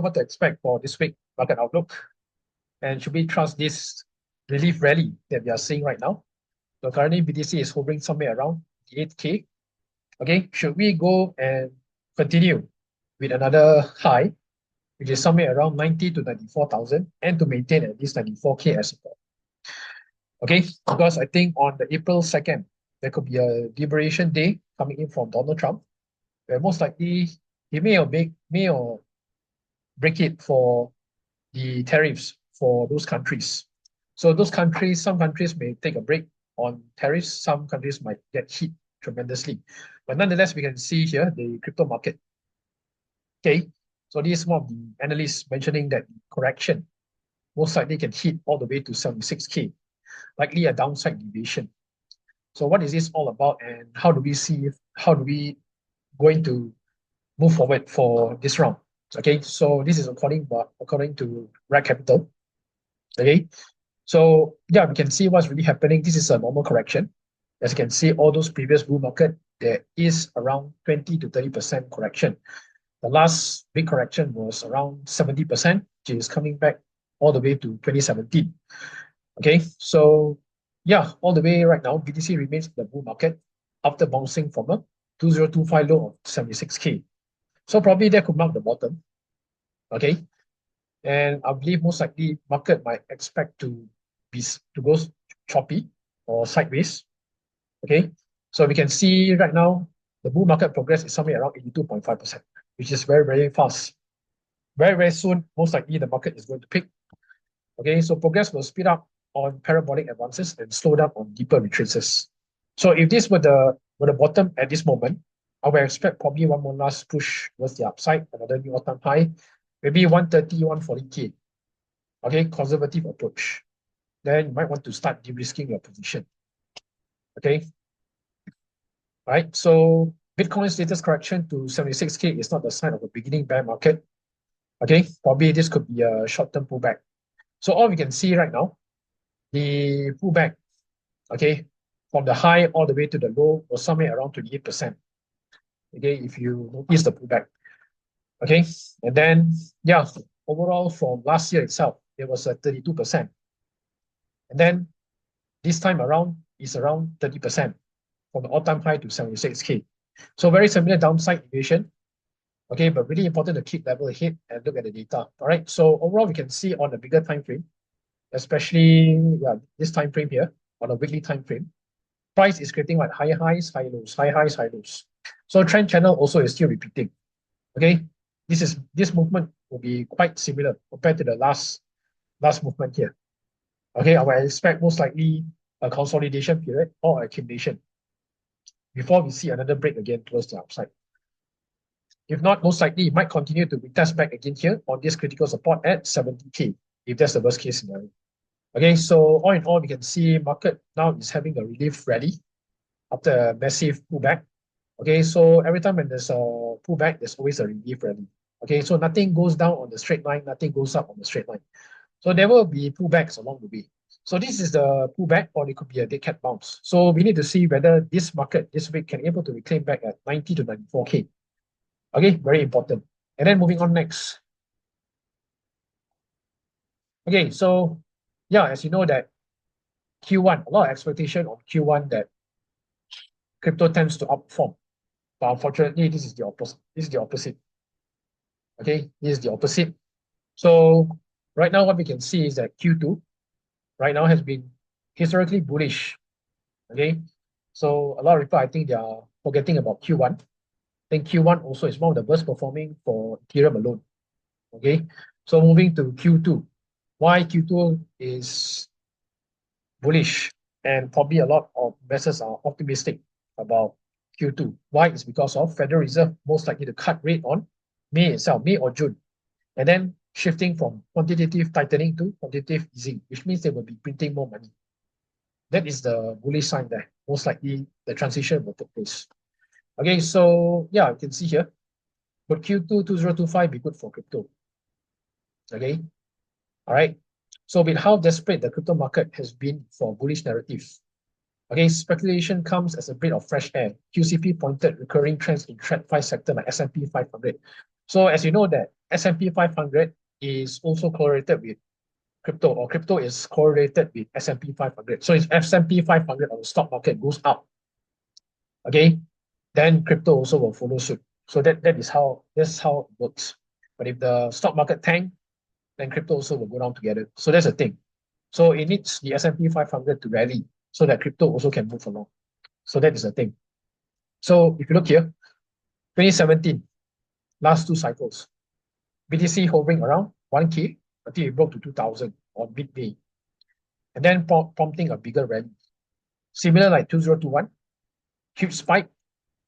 what to expect for this week market outlook, and should we trust this relief rally that we are seeing right now? So currently BTC is hovering somewhere around 8K. Okay, should we go and continue with another high, which is somewhere around 90 to 94,000, and to maintain at least 94K as support? Okay, because I think on the April 2nd, there could be a liberation day coming in from Donald Trump, where most likely he may or break it for the tariffs for those countries. So those countries, some countries may take a break on tariffs, some countries might get hit tremendously. But nonetheless, we can see here the crypto market. Okay, so this is one of the analysts mentioning that correction most likely can hit all the way to 76K, likely a downside deviation. So what is this all about, and how do we going to move forward for this round? Okay, so this is according to Red Capital. Okay, so yeah, we can see what's really happening. This is a normal correction. As you can see, all those previous bull market, there is around 20 to 30% correction. The last big correction was around 70%, which is coming back all the way to 2017. Okay, so yeah, all the way right now, BTC remains in the bull market after bouncing from a 2025 low of 76K. So probably that could mark the bottom. Okay, and I believe most likely market might expect to go choppy or sideways. Okay, so we can see right now the bull market progress is somewhere around 82.5%, which is very, very fast. Very, very soon, most likely the market is going to peak. Okay, so progress will speed up on parabolic advances and slow down on deeper retraces. So if this were the bottom at this moment, I would expect probably one more last push towards the upside, another new all-time high, maybe 130, 140K. Okay, conservative approach. Then you might want to start de-risking your position. Okay. All right, so Bitcoin's latest correction to 76K is not the sign of a beginning bear market. Okay, probably this could be a short-term pullback. So all we can see right now, the pullback, okay, from the high all the way to the low was somewhere around 28%. Okay, if you notice the pullback. Okay, and then, yeah, overall from last year itself, it was a 32%. And then this time around is around 30% from the all-time high to 76K. So very similar downside deviation. Okay, but really important to keep level ahead and look at the data. All right, so overall we can see on a bigger time frame, especially this time frame here, on a weekly time frame, price is creating like high highs, high lows, high highs, high lows. So trend channel also is still repeating. Okay, this movement will be quite similar compared to the last movement here. Okay, I would expect most likely a consolidation period or accumulation before we see another break again towards the upside. If not, most likely it might continue to retest back again here on this critical support at 70K, if that's the worst case scenario. Okay, so all in all, we can see market now is having a relief rally after a massive pullback. Okay, so every time when there's a pullback, there's always a relief rally. Okay, so nothing goes down on the straight line, nothing goes up on the straight line. So there will be pullbacks along the way. So this is the pullback, or it could be a dead cat bounce. So we need to see whether this market this week can able to reclaim back at 90 to 94K. Okay, very important. And then moving on next. Okay, so yeah, as you know that Q1, a lot of expectation on Q1 that crypto tends to outperform. But unfortunately, this is the opposite. Okay, this is the opposite. So right now, what we can see is that Q2 right now has been historically bullish. Okay, so a lot of people, I think they are forgetting about Q1. I think Q1 also is one of the worst performing for Ethereum alone. Okay, so moving to Q2, why Q2 is bullish and probably a lot of investors are optimistic about Q2. Why? It's because of Federal Reserve most likely to cut rate on May itself, May or June, and then shifting from quantitative tightening to quantitative easing, which means they will be printing more money. That is the bullish sign there. Most likely the transition will take place. Okay, so yeah, you can see here, but Q2 2025 be good for crypto. Okay, all right. So with how desperate the crypto market has been for bullish narrative, okay, speculation comes as a bit of fresh air. QCP pointed recurring trends in TradFi sector like S&P 500. So as you know that S&P 500 is also correlated with crypto, or crypto is correlated with S&P 500. So if S&P 500 on the stock market goes up, okay, then crypto also will follow suit. So that's how it works. But if the stock market tank, then crypto also will go down together. So that's the thing. So it needs the S&P 500 to rally so that crypto also can move along. So that is the thing. So if you look here, 2017, last two cycles, BTC hovering around 1K until it broke to 2000 on mid-May, and then prompting a bigger rally. Similar like 2021, huge spike,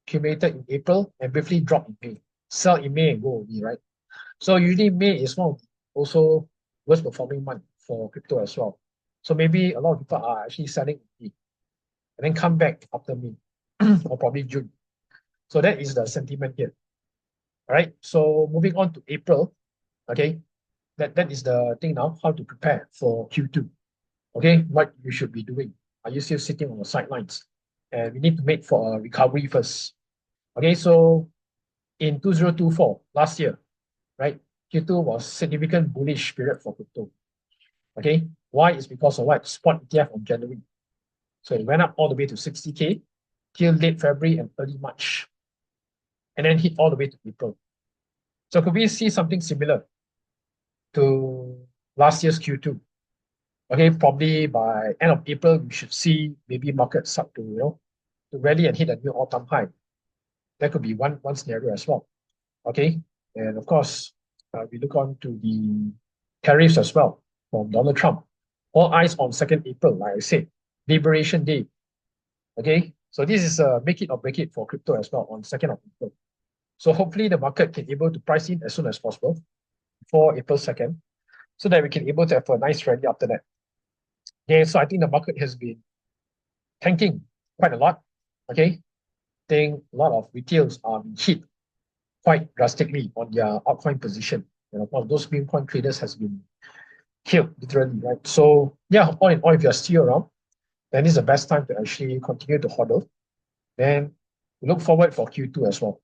accumulated in April and briefly dropped in May. Sell in May and go only, right? So usually May is one of the also worst performing month for crypto as well. So maybe a lot of people are actually selling in May and then come back after May or probably June. So that is the sentiment here. All right. So moving on to April, okay, that is the thing now, how to prepare for Q2. Okay, what you should be doing. Are you still sitting on the sidelines? And we need to make for a recovery first. Okay, so in 2024, last year, right, Q2 was significant bullish period for crypto. Okay, why? It's because of what? Spot ETF on January. So it went up all the way to 60K till late February and early March, and then hit all the way to April. So could we see something similar to last year's Q2? Okay, probably by end of April, we should see maybe markets start to, to rally and hit a new all-time high. That could be one scenario as well. Okay, and of course, we look on to the tariffs as well from Donald Trump. All eyes on 2nd April, like I said, Liberation Day. Okay, so this is a make it or break it for crypto as well on 2nd of April. So hopefully the market can able to price in as soon as possible for April 2nd, so that we can able to have a nice rally after that. Okay, so I think the market has been tanking quite a lot. Okay, I think a lot of retails are hit quite drastically on their altcoin position. And of course, those meme coin traders has been killed literally, right? So yeah, all in all, if you're still around, then it's the best time to actually continue to hodl. Then look forward for Q2 as well.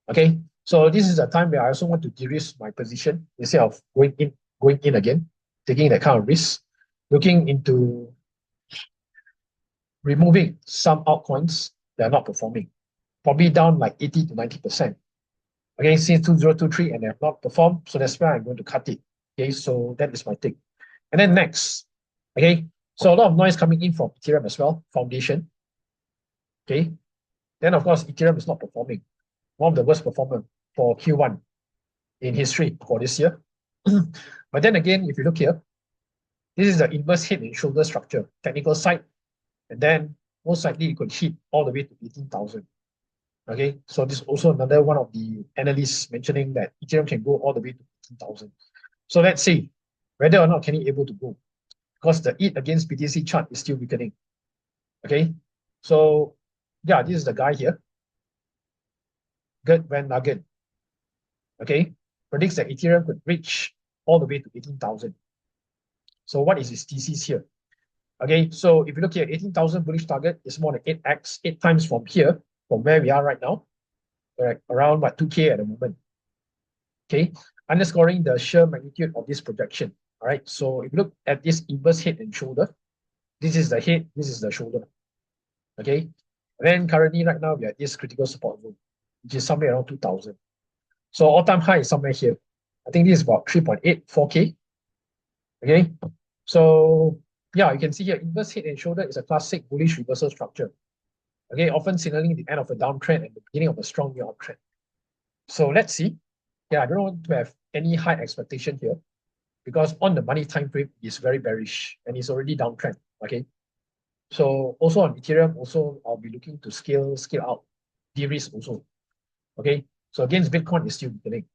Okay, so this is the time where I also want to de-risk my position instead of going in again, taking that kind of risk, looking into removing some altcoins that are not performing, probably down like 80 to 90%. Okay, since 2023 and they have not performed, so that's why I'm going to cut it. Okay, so that is my take. And then next, okay, so a lot of noise coming in from Ethereum as well, foundation. Okay, then of course Ethereum is not performing. One of the worst performer for Q1 in history for this year. But then again, if you look here, this is the inverse head and shoulder structure, technical side, and then most likely it could hit all the way to 18,000. Okay, so this is also another one of the analysts mentioning that Ethereum can go all the way to 18,000. So let's see whether or not can it able to go, because the ETH against BTC chart is still weakening. Okay, so yeah, this is the guy here, 𝗧𝗶𝗺𝗀𝗀. Okay, predicts that Ethereum could reach all the way to 18,000. So what is his thesis here? Okay, so if you look here, 18,000 bullish target is more than 8x, 8 times from here, from where we are right now, around what, 2K at the moment. Okay, underscoring the sheer magnitude of this projection. All right, so if you look at this inverse head and shoulder, this is the head, this is the shoulder. Okay, and then currently right now we are at this critical support zone, which is somewhere around 2,000. So all-time high is somewhere here. I think this is about 3.84K. Okay, so yeah, you can see here, inverse head and shoulder is a classic bullish reversal structure. Okay, often signaling the end of a downtrend and the beginning of a strong new uptrend. So let's see. Yeah, I don't want to have any high expectation here, because on the money time frame is very bearish and it's already downtrend. Okay, so also on Ethereum, also I'll be looking to scale out, de-risk also. Okay, so against Bitcoin is still beginning.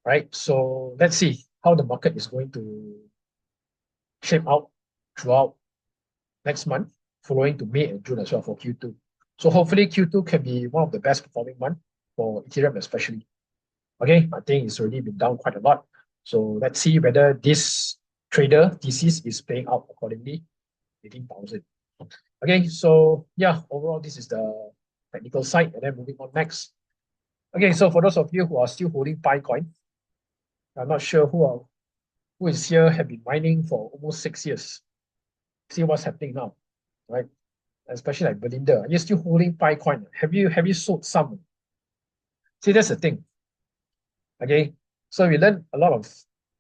Right, so let's see how the market is going to shape out throughout next month, following to May and June as well for Q2. So hopefully Q2 can be one of the best performing month for Ethereum especially. Okay, I think it's already been down quite a lot. So let's see whether this trader thesis is playing out accordingly. 18,000. Okay, so yeah, overall this is the technical side, and then moving on next. Okay, so for those of you who are still holding Pi coin, I'm not sure who is here have been mining for almost 6 years. See what's happening now, right? Especially like Belinda. Are you still holding Bitcoin? Have you sold some? See, that's the thing. Okay. So we learned a lot of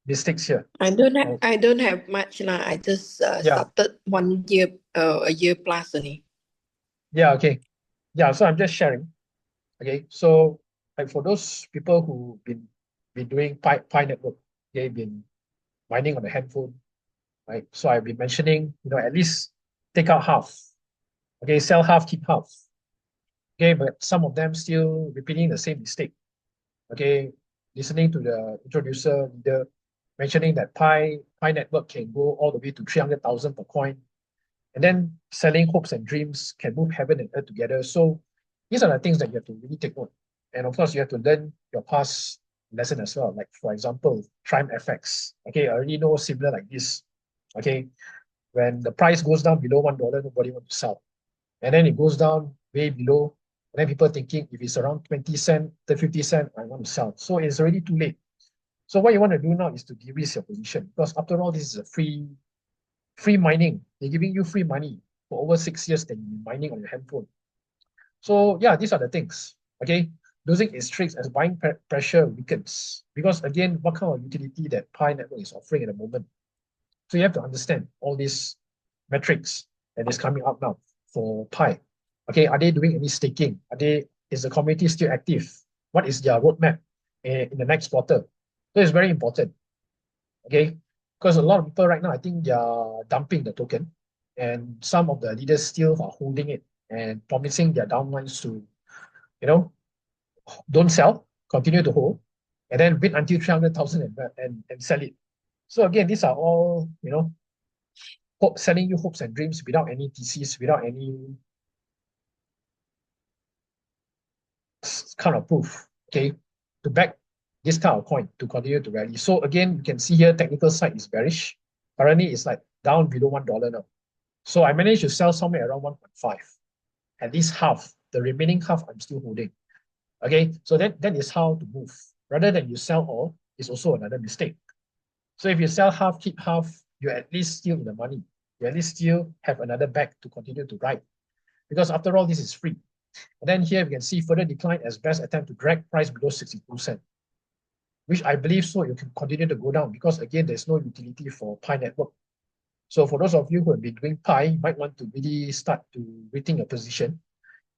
mistakes here. I don't have much now. I just Yeah. started 1 year, a year plus only. Yeah, okay. Yeah, so I'm just sharing. Okay. So like for those people who've been doing Pi network, they've been mining on the handphone, right? So I've been mentioning, at least take out half. Okay, sell half, keep half. Okay, but some of them still repeating the same mistake. Okay, listening to the introducer leader mentioning that Pi network can go all the way to 300,000 per coin, and then selling hopes and dreams can move heaven and earth together. So these are the things that you have to really take note. And of course, you have to learn your past lesson as well. Like for example, Triumph FX. Okay, I already know similar like this. Okay, when the price goes down below $1, nobody wants to sell. And then it goes down way below. And then people thinking if it's around 20 cent, to 50 cent, I want to sell. So it's already too late. So what you want to do now is to de-risk your position, because after all, this is a free mining. They're giving you free money for over 6 years that you've been mining on your handphone. So yeah, these are the things. Okay, losing its tricks as buying pressure weakens, because again, what kind of utility that Pi network is offering at the moment. So you have to understand all these metrics that is coming up now for Pi. Okay, are they doing any staking? Is the community still active? What is their roadmap in the next quarter? So it's very important. Okay, because a lot of people right now, I think they are dumping the token, and some of the leaders still are holding it and promising their downlines to, you know, don't sell, continue to hold, and then wait until 300,000 and sell it. So again, these are all, selling you hopes and dreams without any thesis, without any kind of proof, okay, to back this kind of coin to continue to rally. So again, you can see here, technical side is bearish. Currently, it's like down below $1 now. So I managed to sell somewhere around 1.5, at least half. The remaining half I'm still holding. Okay, so that is how to move. Rather than you sell all, is also another mistake. So if you sell half, keep half, you're at least still in the money. You at least still have another bag to continue to ride. Because after all, this is free. And then here we can see further decline as best attempt to drag price below 62 cents, which I believe so you can continue to go down, because again, there's no utility for Pi network. So for those of you who have been doing Pi, you might want to really start to rethink your position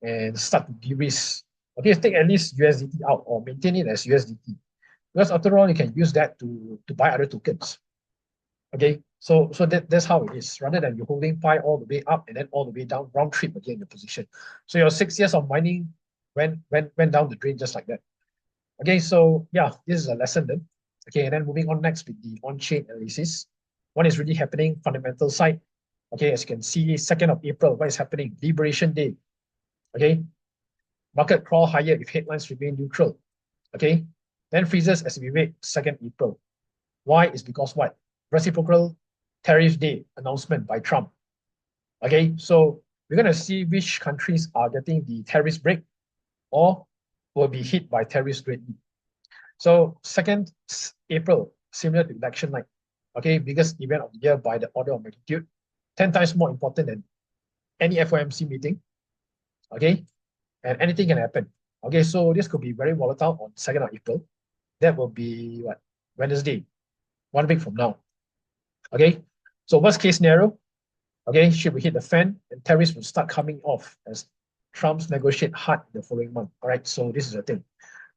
and start to de-risk. Okay, take at least USDT out or maintain it as USDT. Because after all, you can use that to buy other tokens. Okay, so that's how it is. Rather than you holding Pi all the way up and then all the way down, round trip again your position. So your 6 years of mining went down the drain just like that. Okay, so yeah, this is a lesson then. Okay, and then moving on next with the on-chain analysis. What is really happening, fundamental side. Okay, as you can see, 2nd of April, what is happening? Liberation Day. Okay, market crawl higher if headlines remain neutral. Okay, then freezes as we wait 2nd April. Why? Is because what? Reciprocal tariff day announcement by Trump. Okay, so we're going to see which countries are getting the tariffs break or will be hit by tariffs greatly. So 2nd April, similar to election night, okay, biggest event of the year by the order of magnitude, 10 times more important than any FOMC meeting, okay, and anything can happen. Okay, so this could be very volatile on 2nd of April. That will be what? Wednesday, 1 week from now. Okay, so worst case scenario, okay, should we hit the fan and tariffs will start coming off as Trump's negotiate hard in the following month. All right, so this is the thing.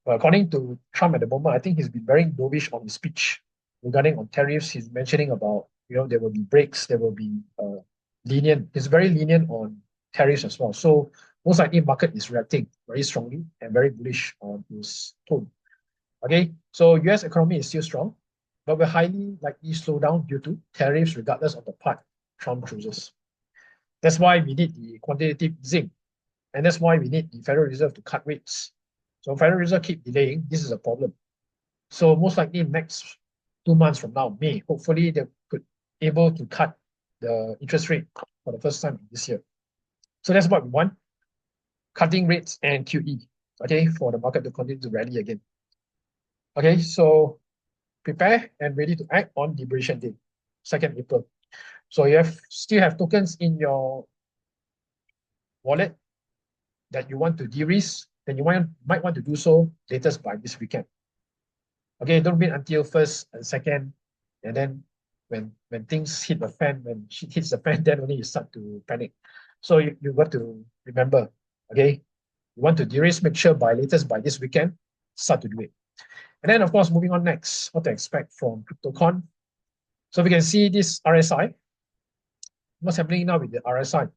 But according to Trump at the moment, I think he's been very dovish on his speech regarding on tariffs. He's mentioning about, there will be breaks, there will be lenient. He's very lenient on tariffs as well. So most likely market is reacting very strongly and very bullish on his tone. Okay, so US economy is still strong, but will highly likely slow down due to tariffs regardless of the path Trump chooses. That's why we need the quantitative easing, and that's why we need the Federal Reserve to cut rates. So Federal Reserve keep delaying, this is a problem. So most likely next 2 months from now, May, hopefully they could able to cut the interest rate for the first time this year. So that's what we want, cutting rates and QE, okay, for the market to continue to rally again. Okay, so prepare and ready to act on liberation day, 2nd April. So you still have tokens in your wallet that you want to de-risk, then you might want to do so latest by this weekend. Okay, don't wait until 1st and 2nd, and then when things hit the fan, when shit hits the fan, then only you start to panic. So you got to remember, okay, you want to de-risk, make sure latest by this weekend, start to do it. And then of course, moving on next, what to expect from CryptoCon. So we can see this RSI. What's happening now with the RSI?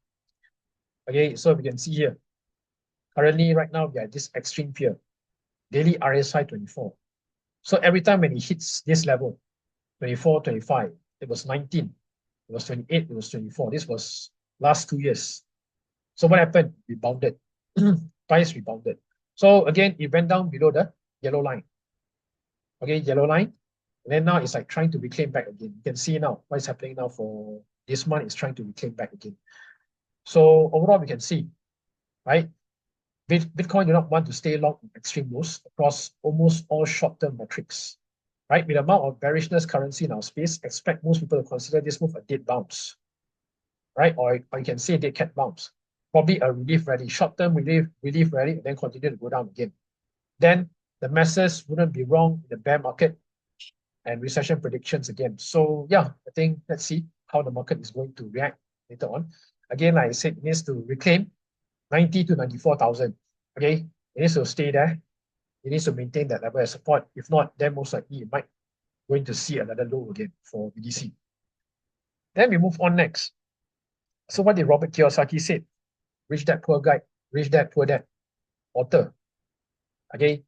Okay, so we can see here, currently right now we are at this extreme fear, daily RSI 24. So every time when it hits this level, 24, 25, it was 19, it was 28, it was 24. This was last 2 years. So what happened? Rebounded. Price rebounded. So again, it went down below the yellow line. Okay, yellow line. And then now it's like trying to reclaim back again. You can see now what is happening now for this month is trying to reclaim back again. So overall, we can see, right? Bitcoin do not want to stay long in extreme lows across almost all short-term metrics, right? With the amount of bearishness currency in our space, expect most people to consider this move a dead bounce, right? Or you can say dead cat bounce. Probably a relief rally, short-term relief rally, and then continue to go down again. Then the masses wouldn't be wrong in the bear market and recession predictions again. So yeah, I think let's see how the market is going to react later on. Again, like I said, it needs to reclaim 90 to 94,000. Okay, it needs to stay there. It needs to maintain that level of support. If not, then most likely it might going to see another low again for BTC. Then we move on next. So what did Robert Kiyosaki say? Rich Dad Poor Guide, Rich Dad Poor Dad, author. Okay,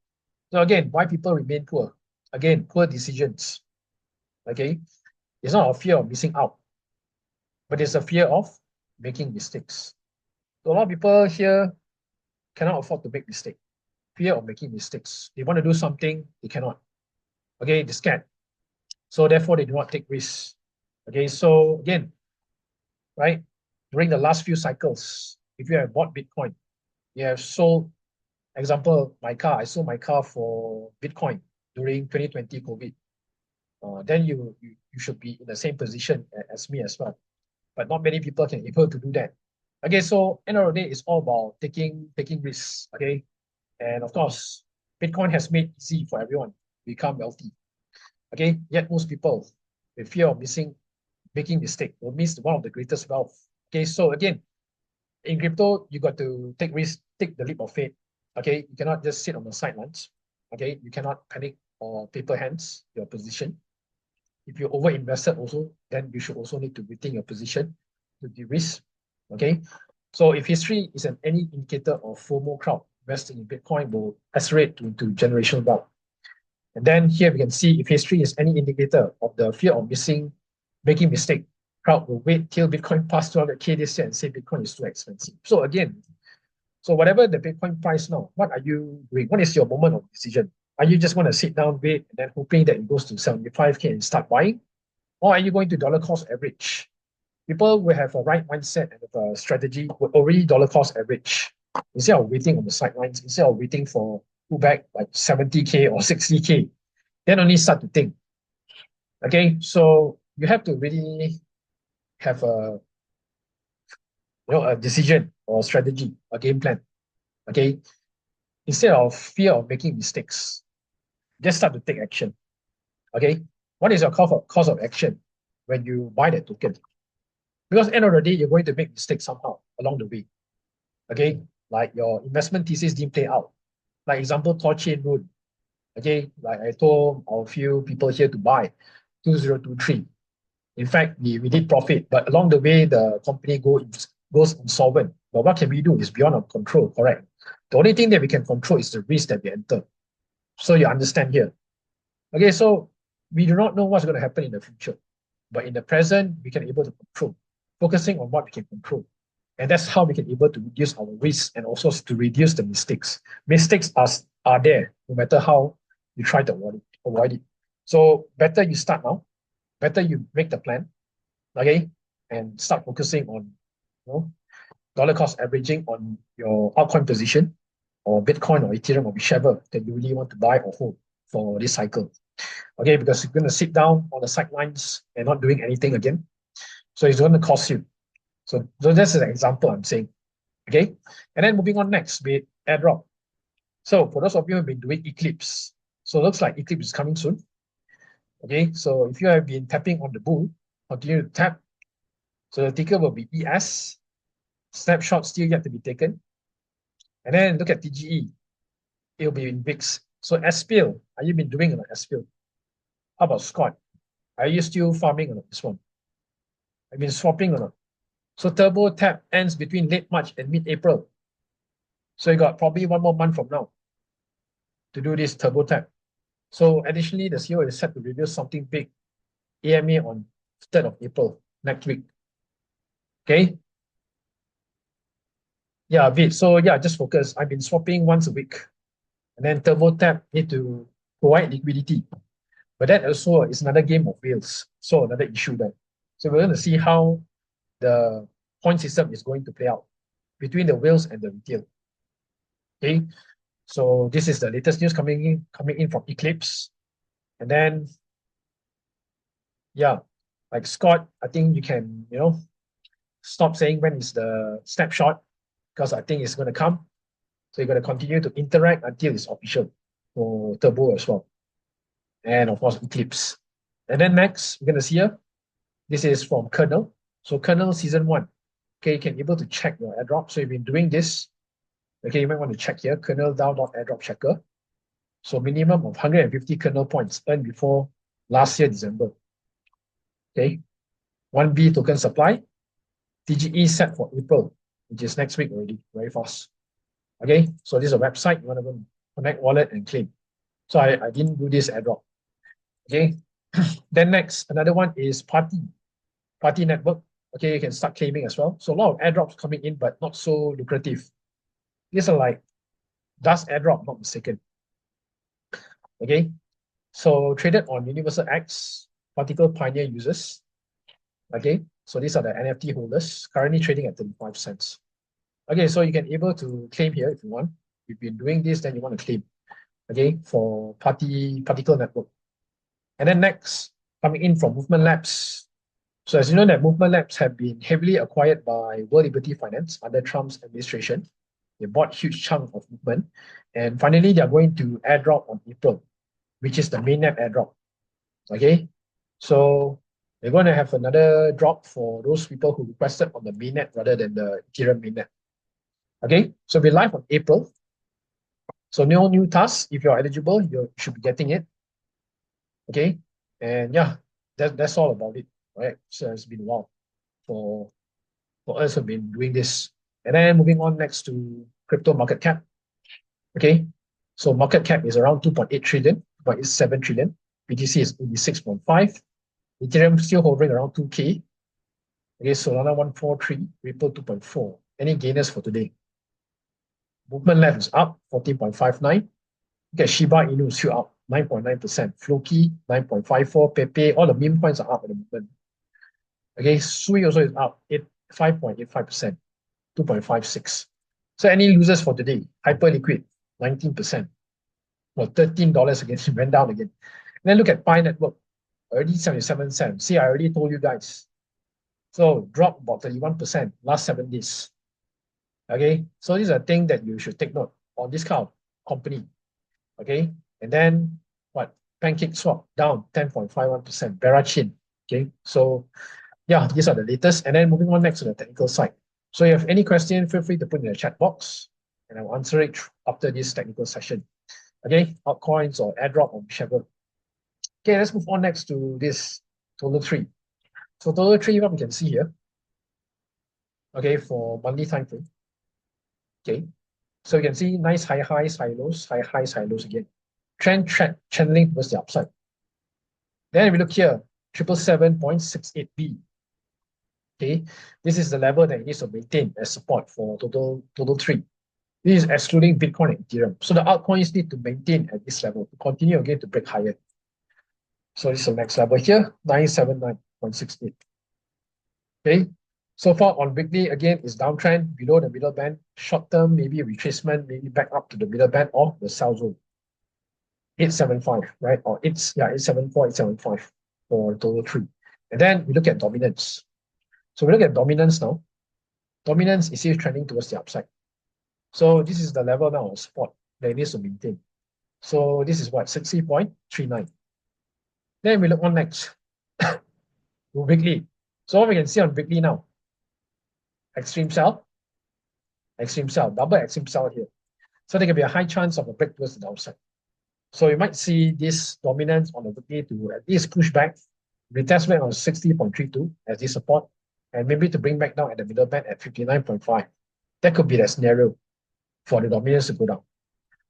so again, why people remain poor? Again, poor decisions. Okay, it's not a fear of missing out, but it's a fear of making mistakes. So a lot of people here cannot afford to make mistakes. Fear of making mistakes. They want to do something, they cannot. Okay, they're scared. So therefore, they do not take risks. Okay, so again, right, during the last few cycles, if you have bought Bitcoin, you have sold, example, my car, I sold my car for Bitcoin during 2020 COVID. Then you should be in the same position as me as well. But not many people can able to do that. Okay, so end of the day, it's all about taking risks. Okay, and of course, Bitcoin has made it easy for everyone to become wealthy. Okay, yet most people, with fear of making mistake, will miss one of the greatest wealth. Okay, so again, in crypto, you got to take risk, take the leap of faith. Okay, you cannot just sit on the sidelines. Okay, you cannot panic or paper hands your position. If you over-invested also, then you should also need to rethink your position to de-risk. Okay, so if history is any indicator of FOMO crowd investing in Bitcoin will accelerate into generational wealth. And then here we can see if history is any indicator of the fear of making mistake, crowd will wait till Bitcoin pass 200K this year and say Bitcoin is too expensive. So again, so whatever the Bitcoin price now, what are you doing? What is your moment of decision? Are you just going to sit down, wait, and then hoping that it goes to 75K and start buying? Or are you going to dollar cost average? People will have a right mindset and a strategy will already dollar cost average. Instead of waiting on the sidelines, instead of waiting for pullback like 70K or 60K, then only start to think. Okay, so you have to really have a decision or strategy, a game plan. Okay, instead of fear of making mistakes, just start to take action. Okay, what is your course of action when you buy that token? Because end of the day, you're going to make mistakes somehow along the way. Okay, like your investment thesis didn't play out. Like example, 𝗀𝗀𝗺𝗀𝗀. Okay, like I told a few people here to buy 2023. In fact, we did profit, but along the way, the company goes insolvent. But what can we do? It's beyond our control, correct? The only thing that we can control is the risk that we enter. So you understand here. Okay, so we do not know what's going to happen in the future, but in the present, we can able to control, focusing on what we can control. And that's how we can able to reduce our risk and also to reduce the mistakes. Mistakes are there, no matter how you try to avoid it. So better you start now, better you make the plan, okay, and start focusing on dollar cost averaging on your altcoin position or Bitcoin or Ethereum or whichever that you really want to buy or hold for this cycle. Okay, because you're going to sit down on the sidelines and not doing anything again. So it's going to cost you. So that's an example I'm saying. Okay, and then moving on next with airdrop. So for those of you who have been doing Eclipse, so it looks like Eclipse is coming soon. Okay, so if you have been tapping on the bull, continue to tap. So the ticker will be ES. Snapshot still yet to be taken. And then look at TGE. It'll be in VIX. So SPIL, are you been doing on SPIL? How about Scott? Are you still farming on this one? I've been swapping or not? So turbo tap ends between late March and mid-April. So you got probably 1 more month from now to do this turbo tap. So additionally, the CEO is set to reveal something big, AMA on 3rd of April, next week. Okay. Yeah, Vit. So yeah, just focus. I've been swapping once a week. And then turbo tap need to provide liquidity. But that also is another game of whales. So another issue there. So we're going to see how the point system is going to play out between the whales and the retail. Okay. So this is the latest news coming in from Eclipse. And then, yeah, like Scott, I think you can, stop saying when is the snapshot, because I think it's going to come. So you're going to continue to interact until it's official for Turbo as well. And of course, Eclipse. And then next, we're going to see here, this is from Kernel. So Kernel season 1. Okay, you can be able to check your airdrop. So you've been doing this. Okay, you might want to check here, kernel DAO.airdrop checker. So minimum of 150 kernel points earned before last year, December. Okay, 1B token supply. TGE set for April, which is next week already, very fast. Okay, so this is a website, you want to go connect wallet and claim. So I didn't do this airdrop. Okay, then next, another one is Party Network. Okay, you can start claiming as well. So a lot of airdrops coming in, but not so lucrative. These are like Dust airdrop, not mistaken. Okay, so traded on Universal X, Particle Pioneer users. Okay, so these are the NFT holders currently trading at 35 cents. Okay, so you can able to claim here if you want. If you've been doing this, then you want to claim. Okay, for Particle Network. And then next, coming in from Movement Labs. So as you know that Movement Labs have been heavily acquired by World Liberty Finance under Trump's administration. They bought huge chunk of Movement. And finally, they are going to airdrop on April, which is the mainnet airdrop. Okay, so they're going to have another drop for those people who requested on the mainnet rather than the Ethereum mainnet. Okay, so we're live on April. So no new tasks. If you're eligible, you should be getting it. Okay, and yeah, that's all about it. Right, so it's been a while for us who've been doing this. And then moving on next to crypto market cap. Okay, so market cap is around 2.8 trillion, 2.87 trillion. BTC is 86.5. Ethereum still hovering around 2K. Okay, Solana 143, Ripple 2.4. Any gainers for today? Movement left is up 14.59. Look at Shiba Inu still up 9.9%. Floki 9.54. Pepe, all the meme coins are up at the moment. Okay, Sui also is up 5.85%, 2.56. So any losers for today? Hyperliquid 19%. Well, $13 again, it went down again. And then look at Pi Network, already 77 cents. See, I already told you guys. So dropped about 31% last 7 days. Okay, so these are things that you should take note on this kind of company. Okay, and then what? Pancake Swap down 10.51%. Berachin. Okay, so yeah, these are the latest. And then moving on next to the technical side. So if you have any question, feel free to put in the chat box and I'll answer it after this technical session. Okay, altcoins or airdrop or whichever. Okay, let's move on next to this total tree. So total tree, what we can see here. Okay, for monthly time frame. Okay, so you can see nice high highs, high lows, high highs, high lows again. Trend channeling towards the upside. Then if we look here, 777.68B. Okay, this is the level that it needs to maintain as support for total tree. This is excluding Bitcoin and Ethereum. So the altcoins need to maintain at this level to continue again to break higher. So this is the next level here, 979.68. Okay, so far on weekly, again, is downtrend below the middle band. Short term, maybe retracement, maybe back up to the middle band or the sell zone. 875, right? Or 874, 875 for total 3. And then we look at dominance. So we look at dominance now. Dominance is still trending towards the upside. So this is the level now of support that it needs to maintain. So this is what, 60.39. Then we look on next to weekly. So what we can see on weekly now, extreme sell, double extreme sell here. So there can be a high chance of a break towards the downside. So you might see this dominance on the weekly to at least push back, retest back on 60.32 as this support, and maybe to bring back down at the middle band at 59.5. That could be the scenario for the dominance to go down.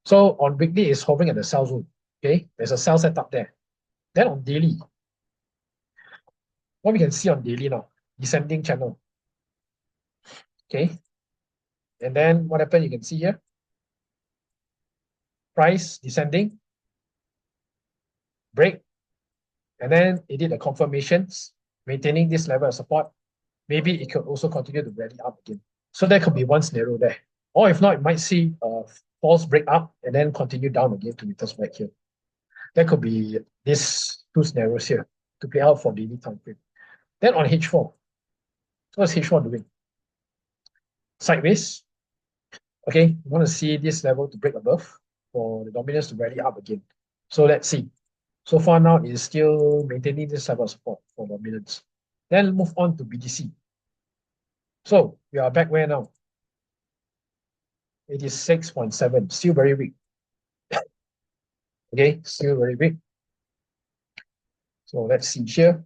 So on weekly, it's hovering at the sell zone. Okay, there's a sell setup there. Then on daily, what we can see on daily now, descending channel. Okay, and then what happened? You can see here, price descending, break, and then it did the confirmations, maintaining this level of support. Maybe it could also continue to rally up again. So that could be one scenario there. Or if not, you might see a false break up and then continue down again to retest back here. That could be these two scenarios here to play out for daily time frame. Then on H4, what's H4 doing? Sideways. Okay, we want to see this level to break above for the dominance to rally up again. So let's see. So far now, it is still maintaining this level of support for dominance. Then move on to BTC. So we are back where now? 86.7, still very weak. Okay, still very weak. So let's see here.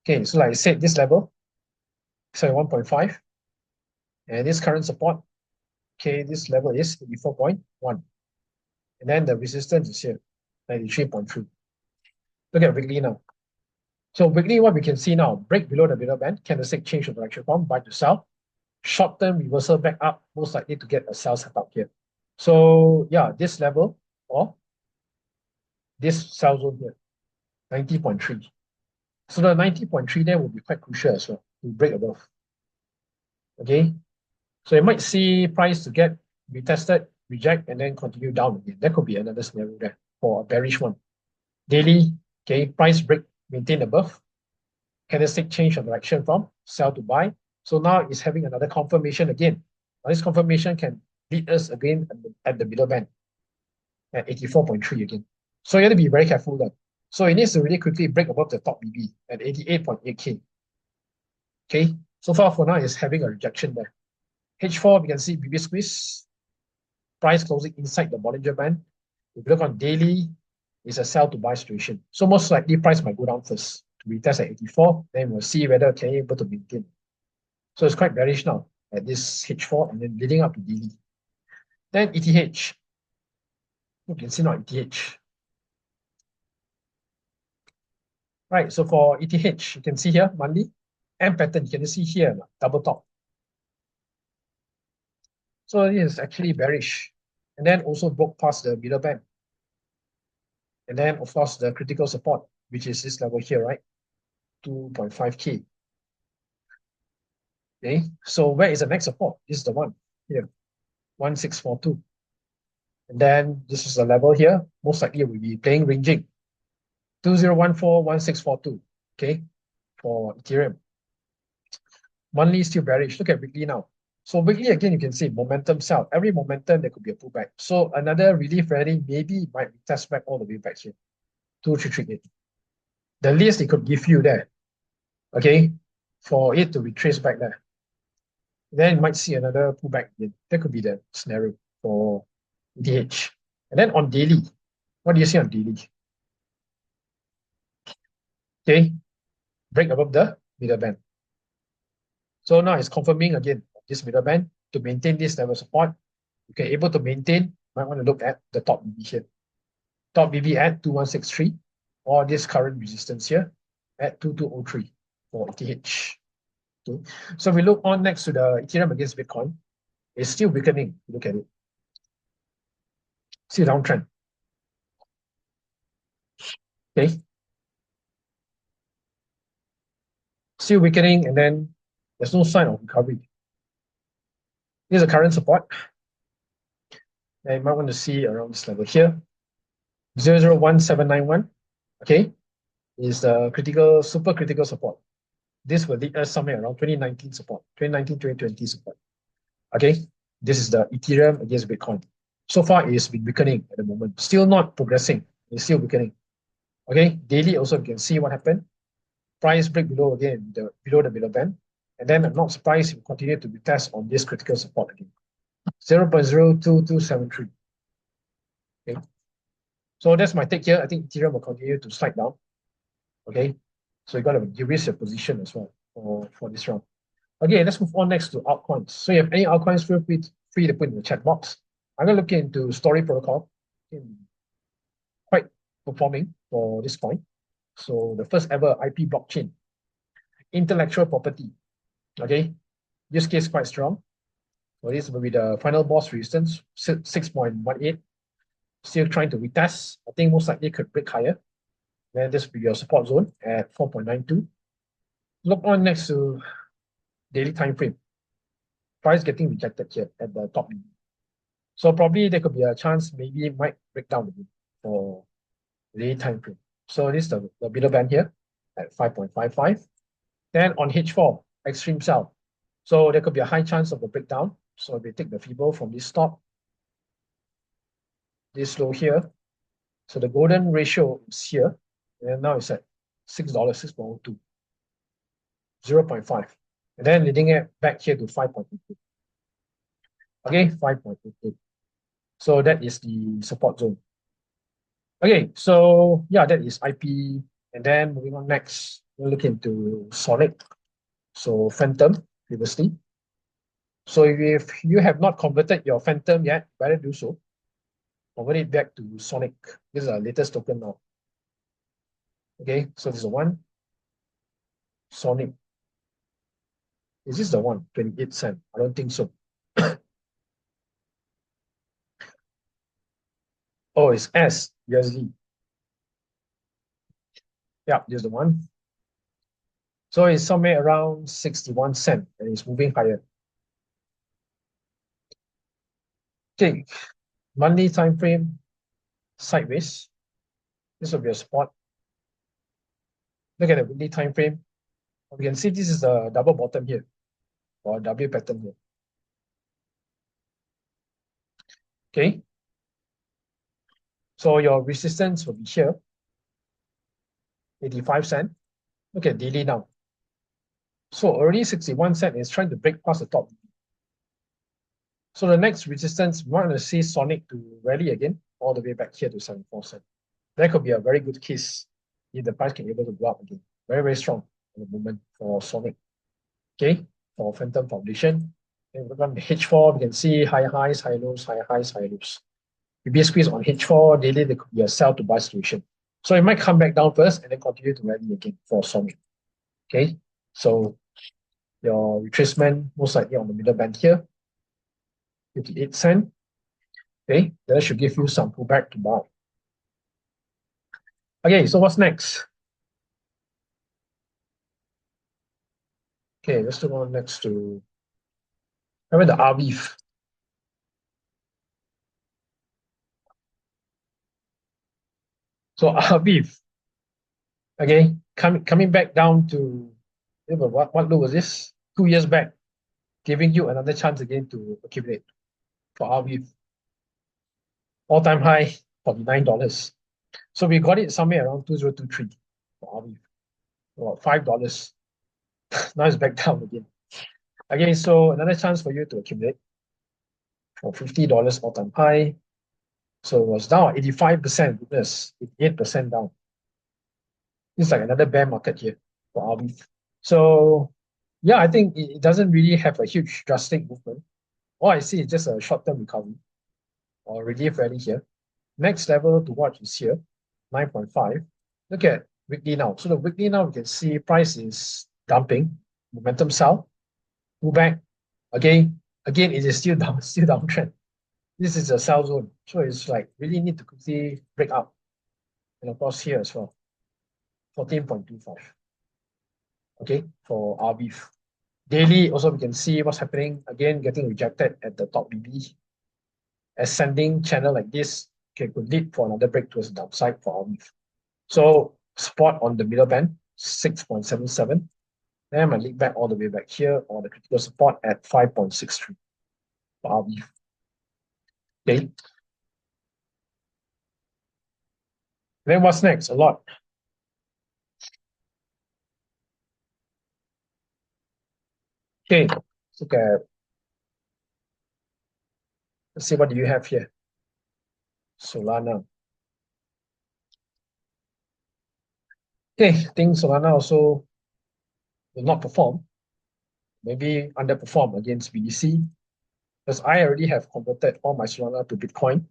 Okay, so like I said, this level, 71.5. And this current support, okay, this level is 84.1. And then the resistance is here, 93.3. Look at weekly now. So weekly, what we can see now, break below the middle band, candlestick change of direction from buy to sell. Short-term reversal back up, most likely to get a sell setup here. So yeah, this level or this sell zone here, 90.3. So the 90.3 there will be quite crucial as well to break above. Okay, so you might see price to get retested, reject, and then continue down again. That could be another scenario there for a bearish one. Daily, okay, price break, maintain above. Candlestick change of direction from sell to buy. So now it's having another confirmation again. Now this confirmation can lead us again at the middle band at 84.3 again. So you have to be very careful then. So it needs to really quickly break above the top BB at 88.8K. Okay, so far for now it's having a rejection there. H4, we can see BB squeeze. Price closing inside the Bollinger Band. If you look on daily, it's a sell to buy situation. So most likely price might go down first to retest at 84. Then we'll see whether it can be able to maintain. So it's quite bearish now at this H4 and then leading up to daily. Then ETH. You can see now ETH. Right, so for ETH, you can see here, monthly M pattern, you can see here, double top. So it is actually bearish. And then also broke past the middle band. And then, of course, the critical support, which is this level here, right? 2.5K. Okay, so where is the next support? This is the one here, 1642. And then this is the level here. Most likely we'll be playing ranging 2014, 1642. Okay, for Ethereum. Monthly still bearish. Look at weekly now. So weekly again, you can see momentum sell. Every momentum there could be a pullback. So another relief rally maybe might test back all the way back here. 2338. The least it could give you there. Okay, for it to retrace back there. Then you might see another pullback again. That could be the scenario for ETH. And then on daily, what do you see on daily? Okay, break above the middle band. So now it's confirming again this middle band to maintain this level of support. You can able to maintain, might want to look at the top BB here. Top BB at 2163 or this current resistance here at 2203 for ETH. Okay. So we look on next to the Ethereum against Bitcoin. It's still weakening. Look at it. See downtrend. Okay. Still weakening, and then there's no sign of recovery. Here's the current support. And you might want to see around this level here. 0.01791, okay, is the super critical support. This will lead us somewhere around 2019 support, 2020 support. Okay, this is the Ethereum against Bitcoin. So far, it's been weakening at the moment. Still not progressing. It's still weakening. Okay, daily also we can see what happened. Price break below again, below the middle band. And then I'm not surprised if we continue to retest on this critical support again. 0.02273. Okay. So that's my take here. I think Ethereum will continue to slide down. Okay. So you got to de-risk your position as well for this round. Okay, let's move on next to altcoins. So if you have any altcoins, feel free to put in the chat box. I'm going to look into Story Protocol. Quite performing for this point. So the first ever IP blockchain, intellectual property. Okay, this case quite strong. So this will be the final boss resistance, 6.18. Still trying to retest. I think most likely could break higher. Then this will be your support zone at 4.92. Look on next to daily time frame. Price getting rejected here at the top. So probably there could be a chance maybe it might break down again for daily time frame. So this is the middle band here at 5.55. Then on H4, extreme sell. So there could be a high chance of a breakdown. So if we take the Fibo from this stop, this low here. So the golden ratio is here. And now it's at $6, 6.02, 0.5. And then leading it back here to 5.88. Okay, 5.88. So that is the support zone. Okay, so yeah, that is IP. And then moving on next, we'll look into Sonic. So Phantom previously. So if you have not converted your Phantom yet, better do so. Convert it back to Sonic. This is our latest token now. Okay, so this is the one. Sonic. Is this the one? 28 cents. I don't think so. Oh, it's USD. Yeah, this is the one. So it's somewhere around 61 cents and it's moving higher. Okay, monthly time frame, sideways. This will be a spot. Look at the weekly time frame. We can see this is the double bottom here, or W pattern here. Okay. So your resistance will be here, 85 cents. Look at daily now. So already 61 cents is trying to break past the top. So the next resistance, we want to see Sonic to rally again, all the way back here to 74 cents. That could be a very good case if the price can be able to go up again. Very, very strong at the moment for Sonic. Okay, for Phantom Foundation. And we're on the H4, we can see high highs, high lows, high highs, high lows. If you squeeze on H4, daily there could be a sell to buy situation. So it might come back down first and then continue to rally again for Sonic. Okay, so your retracement most likely on the middle band here, 58 cents. Okay, that should give you some pullback to buy. Okay, so what's next? Okay, let's go on next to the RVF. So RVF, okay, coming back down to what low was this? 2 years back, giving you another chance again to accumulate for RVF. All-time high, $49. So we got it somewhere around 2023 for RVF, about $5. Now it's back down again. Okay, so another chance for you to accumulate for $50 all-time high. So it was down 85%, goodness, 88% down. It's like another bear market here for RVF. So yeah, I think it doesn't really have a huge drastic movement. All I see is just a short-term recovery or relief rally here. Next level to watch is here, 9.5. Look at weekly now. So the weekly now, we can see price is dumping, momentum sell, pullback. Again, it is still downtrend. This is a sell zone. So it's like really need to quickly break up. And of course here as well, 14.25. Okay, for RVF. Daily, also we can see what's happening. Again, getting rejected at the top BB. Ascending channel like this, okay, could lead for another break towards the downside for our move. So support on the middle band, 6.77. Then I might lead back all the way back here, or the critical support at 5.63 for our move. Okay. Then what's next? A lot. Okay, let's look at, let's see what do you have here. Solana. Okay, I think Solana also will not perform, maybe underperform against BTC, because I already have converted all my Solana to Bitcoin.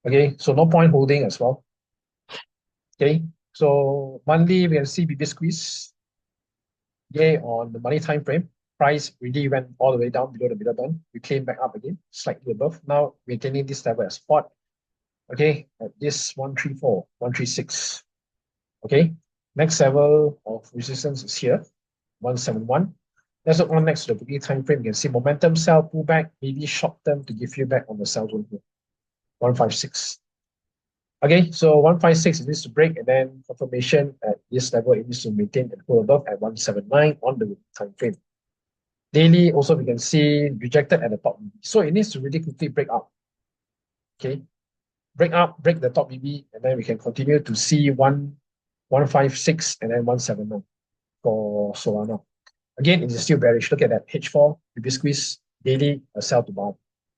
Okay, so no point holding as well. Okay, so monthly we can see BB squeeze. Yay, on the money time frame, price really went all the way down below the middle band. We came back up again, slightly above. Now maintaining this level as spot. Okay, at this 134, 136. Okay, next level of resistance is here, 171. Let's look on next to the weekly time frame. You can see momentum sell pullback, maybe short term to give you back on the sell zone here, 156. Okay, so 156 it needs to break, and then confirmation at this level it needs to maintain and hold above at 179 on the time frame. Daily also we can see rejected at the top BB. So it needs to really quickly break up. Okay, break up, break the top BB, and then we can continue to see 156 and then 179 for Solana. Again, it is still bearish. Look at that H4, BB squeeze, daily, a sell to buy.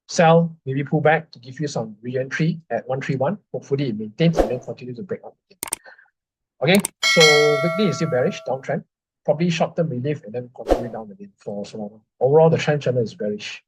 Sell, maybe pull back to give you some re-entry at 131. Hopefully it maintains and then continue to break up again. Okay, so weekly is still bearish, downtrend. Probably short-term relief and then continue down again for Solana. Overall, the trend channel is bearish.